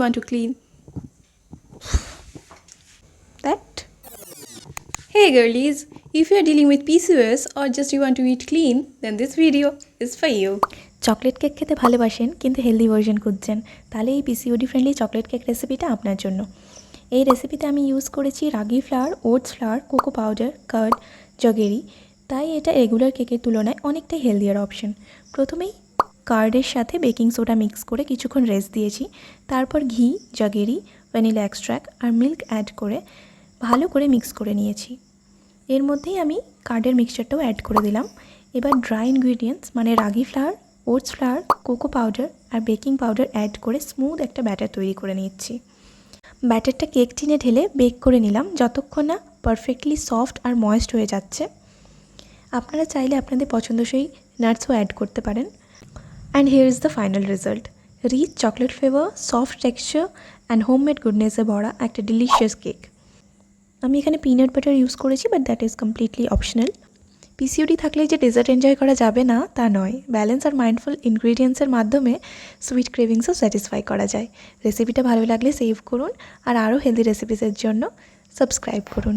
want to clean that. Hey girlies, if you are dealing with PCOS or just you want to eat clean, then this video is for you. Chocolate cake খেতে ভালোবাসেন কিন্তু healthy version খুঁজছেন, তাহলে এই PCOD friendly chocolate cake রেসিপিটা আপনার জন্য। এই রেসিপিতে আমি ইউজ করেছি ragi flour, oats flour, cocoa powder, curd, jaggery, তাই এটা রেগুলার কেকের তুলনায় অনেকটাই হেলদিয়ার অপশন। প্রথমেই কার্ডের সাথে বেকিং সোডা মিক্স করে কিছুক্ষণ রেস্ট দিয়েছি, তারপর ঘি, জগেরি, ভ্যানিলা এক্সট্র্যাক্ট আর মিল্ক অ্যাড করে ভালো করে মিক্স করে নিয়েছি। এর মধ্যেই আমি কার্ডের মিক্সচারটাও অ্যাড করে দিলাম। এবার ড্রাই ইনগ্রিডিয়েন্টস মানে ragi flour, oats flour, cocoa powder আর বেকিং পাউডার অ্যাড করে স্মুথ একটা ব্যাটার তৈরি করে নিচ্ছি। ব্যাটারটা কেক টিনে ঢেলে বেক করে নিলাম যতক্ষণ না পারফেক্টলি সফট আর ময়েস্ট হয়ে যাচ্ছে। আপনারা চাইলে আপনাদের পছন্দসই নাটসও অ্যাড করতে পারেন। And here is the final result, rich chocolate flavour, soft texture and homemade গুডনেসে ভরা একটা ডিলিশিয়াস কেক। আমি এখানে পিনাট বাটার ইউজ করেছি, but that is completely optional. PCOD থাকলে যে ডেজার্ট এনজয় করা যাবে না তা নয়, ব্যালেন্স আর মাইন্ডফুল ইনগ্রিডিয়েন্টসের মাধ্যমে সুইট ক্রেভিংসও স্যাটিসফাই করা যায়। রেসিপিটা ভালো লাগলে সেভ করুন আর আরও হেলদি রেসিপিসের জন্য সাবস্ক্রাইব করুন।